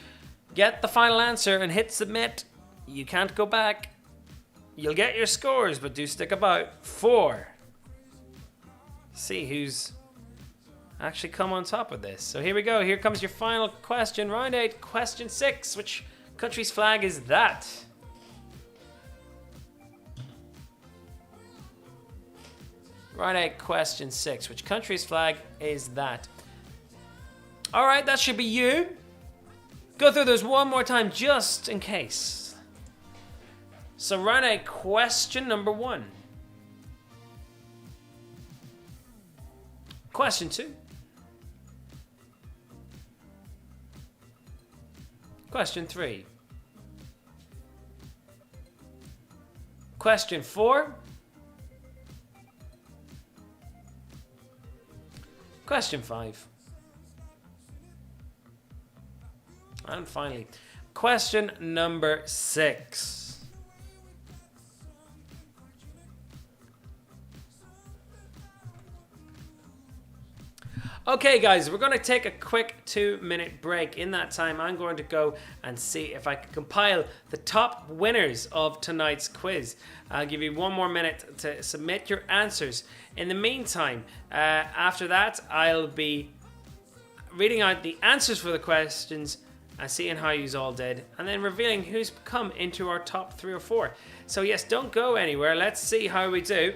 get the final answer and hit submit, you can't go back. You'll get your scores, but do stick about for see who's actually come on top of this. So here we go. Here comes your final question. Round 8, question 6. Which country's flag is that? Round 8, question 6. Which country's flag is that? All right, that should be you. Go through those one more time just in case. So round 8, question number 1. Question 2. Question 3. Question 4. Question 5. And finally, question number 6. Okay, guys, we're going to take a quick 2-minute break. In that time, I'm going to go and see if I can compile the top winners of tonight's quiz. I'll give you one more minute to submit your answers. In the meantime, after that, I'll be reading out the answers for the questions and seeing how you all did, and then revealing who's come into our top 3 or 4. So yes, don't go anywhere. Let's see how we do.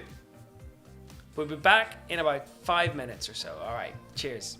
We'll be back in about 5 minutes or so. All right, cheers.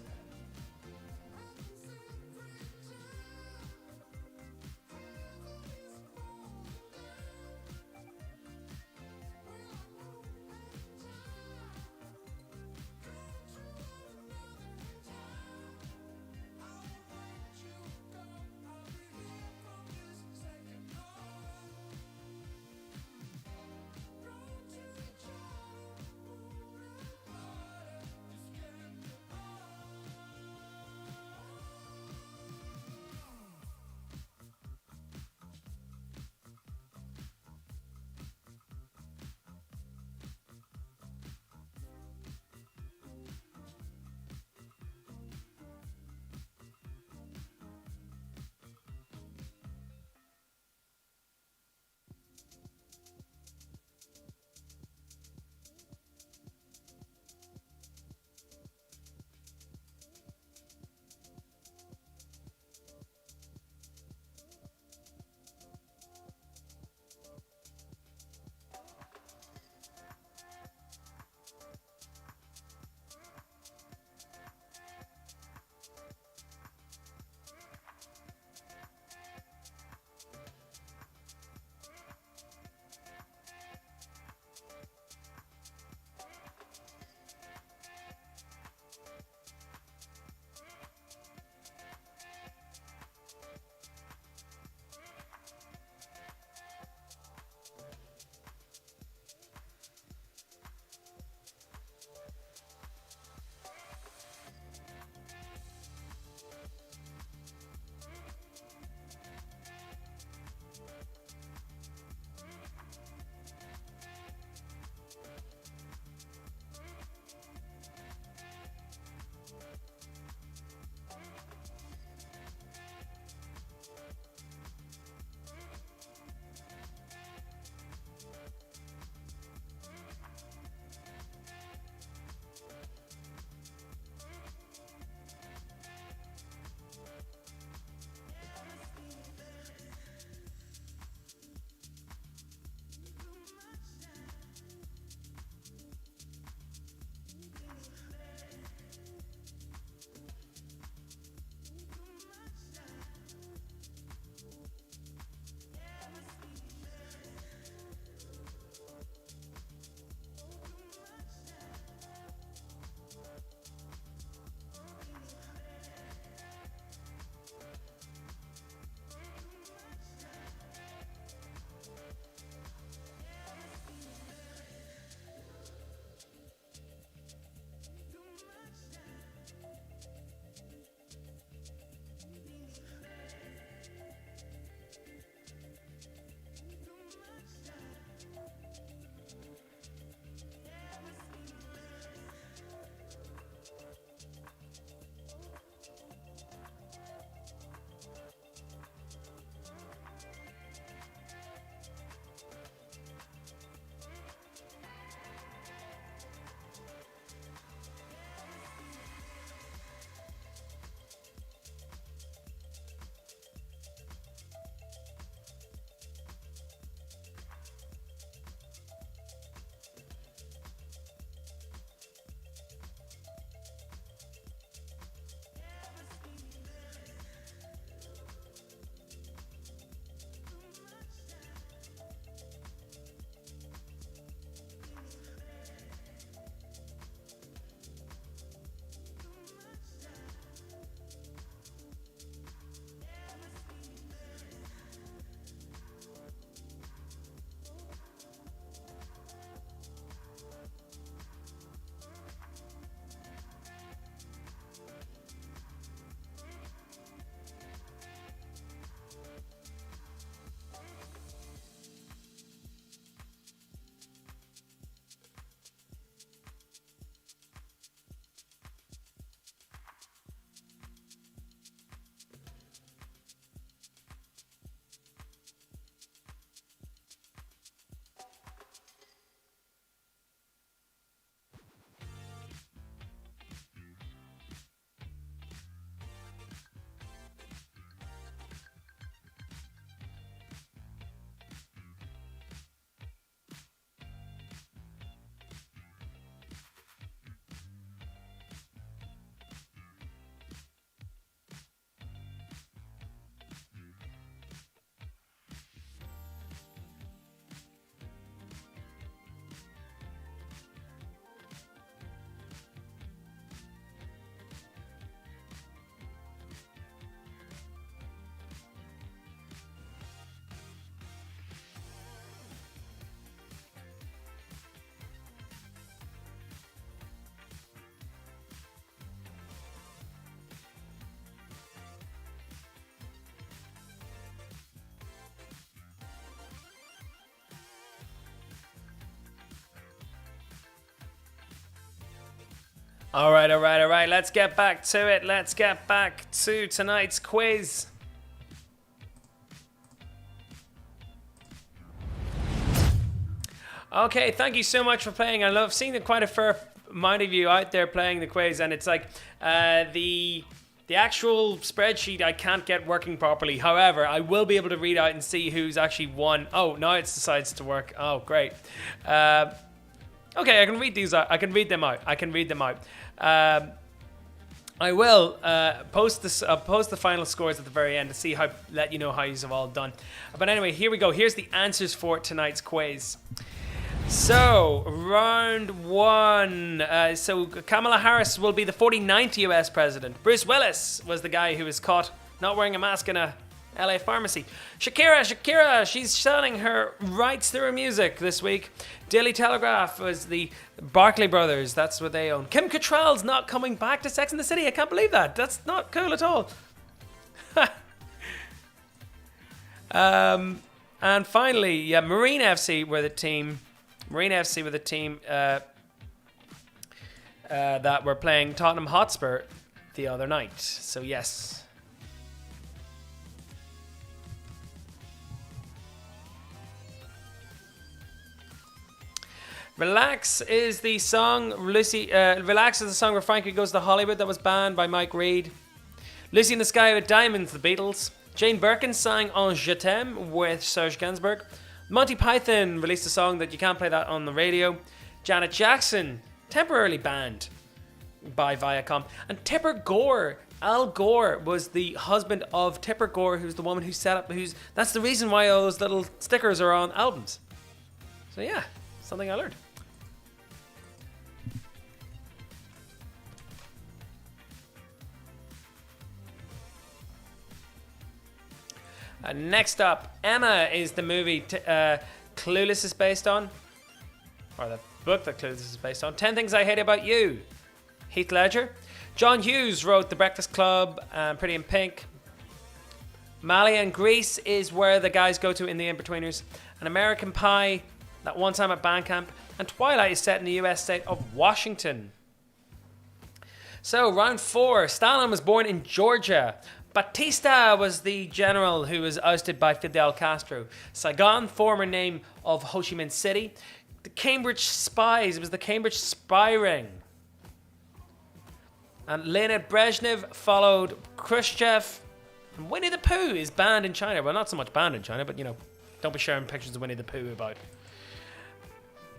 All right. Let's get back to it. Let's get back to tonight's quiz. Okay, thank you so much for playing. I love seeing quite a fair amount of you out there playing the quiz, and it's like the actual spreadsheet I can't get working properly. However, I will be able to read out and see who's actually won. Oh, now it decides to work. Oh, great. Okay, I can read these out. I can read them out. I will post the final scores at the very end to let you know how you've all done. But anyway, here we go. Here's the answers for tonight's quiz. So, round one. So, Kamala Harris will be the 49th US president. Bruce Willis was the guy who was caught not wearing a mask in a LA pharmacy. Shakira, she's selling her rights to her music this week. Daily Telegraph was the Barclay Brothers. That's what they own. Kim Cattrall's not coming back to Sex and the City. I can't believe that. That's not cool at all. And finally, Marine FC were the team. That were playing Tottenham Hotspur the other night. So yes. Relax is the song. Relax is the song where Frankie Goes to Hollywood that was banned by Mike Reid. Lucy in the Sky with Diamonds, the Beatles. Jane Birkin sang On Je T'aime with Serge Gainsbourg. Monty Python released a song that you can't play that on the radio. Janet Jackson, temporarily banned by Viacom. And Tipper Gore, Al Gore was the husband of Tipper Gore, who's the woman who set up, that's the reason why all those little stickers are on albums. So yeah, something I learned. Next up, Emma is the movie Clueless is based on, or the book that Clueless is based on. 10 Things I Hate About You, Heath Ledger. John Hughes wrote The Breakfast Club and Pretty in Pink. Mali and Greece is where the guys go to in The Inbetweeners. An American Pie, That One Time at Band Camp. And Twilight is set in the US state of Washington. So, round 4. Stalin was born in Georgia. Batista was the general who was ousted by Fidel Castro. Saigon, former name of Ho Chi Minh City. The Cambridge Spies, it was the Cambridge Spy Ring. And Leonid Brezhnev followed Khrushchev. And Winnie the Pooh is banned in China. Well, not so much banned in China, but don't be sharing pictures of Winnie the Pooh about.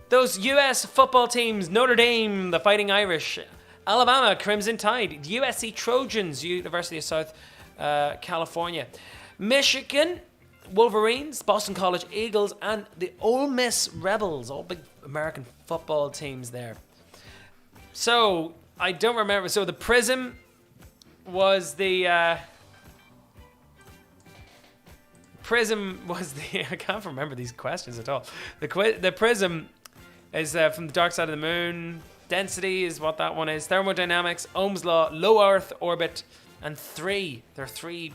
Those US football teams, Notre Dame, the Fighting Irish. Alabama, Crimson Tide. USC Trojans, University of South California. Michigan, Wolverines, Boston College Eagles, and the Ole Miss Rebels, all big American football teams there. So, I don't remember. So, the Prism was the... I can't remember these questions at all. The Prism is from the Dark Side of the Moon. Density is what that one is. Thermodynamics, Ohm's Law, Low Earth Orbit, and 3. There are 3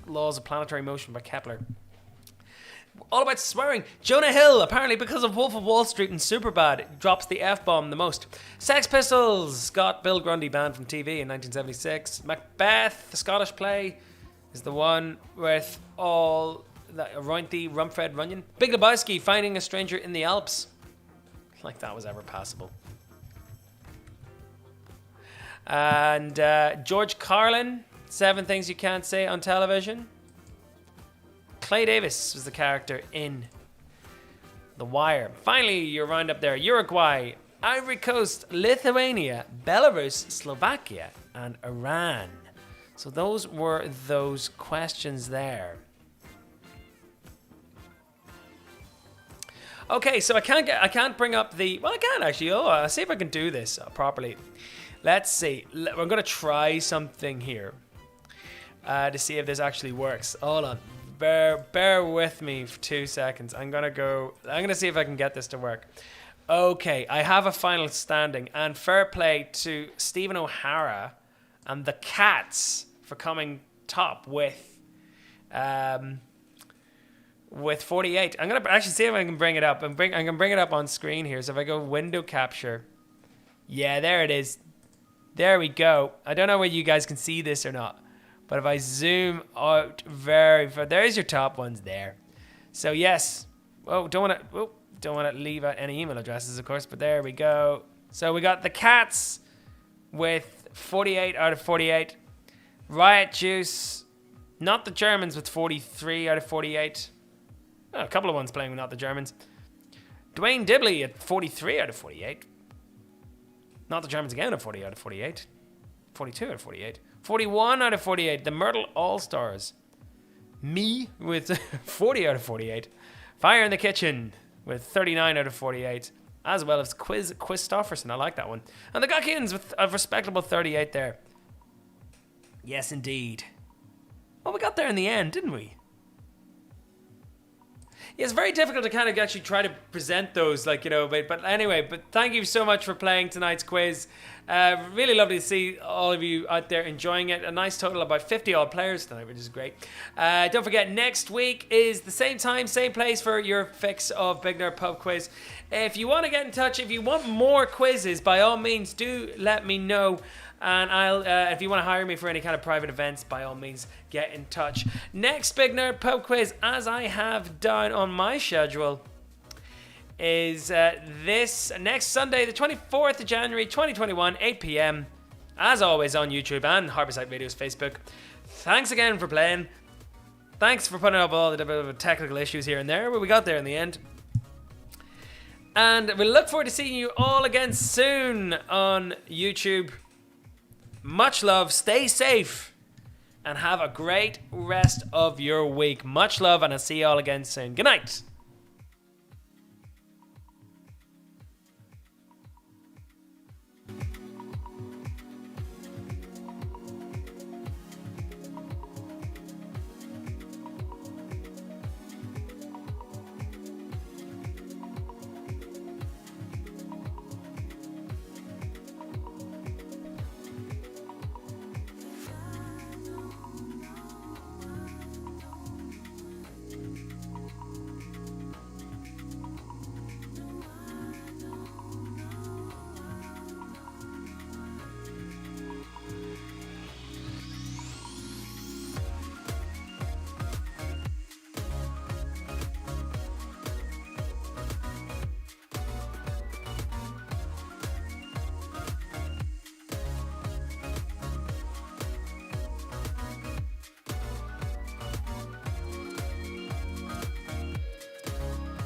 laws of planetary motion by Kepler. All about swearing. Jonah Hill, apparently because of Wolf of Wall Street and Superbad, drops the F-bomb the most. Sex Pistols got Bill Grundy banned from TV in 1976. Macbeth, the Scottish play, is the one with all that Rointhy, Rumfred, Runyon. Big Lebowski, Finding a Stranger in the Alps. Like that was ever possible. And George Carlin, 7 Things You Can't Say on Television. Clay Davis was the character in The Wire. Finally, your roundup there. Uruguay, Ivory Coast, Lithuania, Belarus, Slovakia, and Iran. So those were those questions there. Okay, so I can't bring up the... Well, I can actually. I'll see if I can do this properly. Let's see. We're going to try something here to see if this actually works. Hold on. Bear with me for 2 seconds. I'm going to see if I can get this to work. Okay, I have a final standing. And fair play to Stephen O'Hara and the Cats for coming top with 48. I'm going to actually see if I can bring it up. I'm going to bring it up on screen here. So if I go window capture. Yeah, there it is. There we go. I don't know whether you guys can see this or not, but if I zoom out very far, there's your top ones there. So yes. Oh, don't want to leave out any email addresses, of course, but there we go. So we got the Cats with 48 out of 48. Riot Juice, Not the Germans with 43 out of 48. Oh, a couple of ones playing with Not the Germans. Dwayne Dibley at 43 out of 48. Not the Germans again at 40 out of 48. 42 out of 48. 41 out of 48. The Myrtle All-Stars. Me with 40 out of 48. Fire in the Kitchen with 39 out of 48. As well as Quiz Stofferson. I like that one. And the Gawkins with a respectable 38 there. Yes, indeed. Well, we got there in the end, didn't we? Yeah, it's very difficult to kind of actually try to present those, like, you know, but anyway, but thank you so much for playing tonight's quiz. Really lovely to see all of you out there enjoying it. A nice total of about 50 odd players tonight, which is great. Don't forget, next week is the same time, same place for your fix of Big Nerd Pub Quiz. If you want to get in touch, if you want more quizzes, by all means, do let me know. And I'll, if you want to hire me for any kind of private events, by all means, get in touch. Next Big Nerd Pub Quiz, as I have down on my schedule, is this next Sunday, the 24th of January, 2021, 8 p.m. As always, on YouTube and Harbourside Radio's Facebook. Thanks again for playing. Thanks for putting up all the technical issues here and there, but we got there in the end. And we look forward to seeing you all again soon on YouTube. Much love, stay safe, and have a great rest of your week. Much love, and I'll see you all again soon. Good night.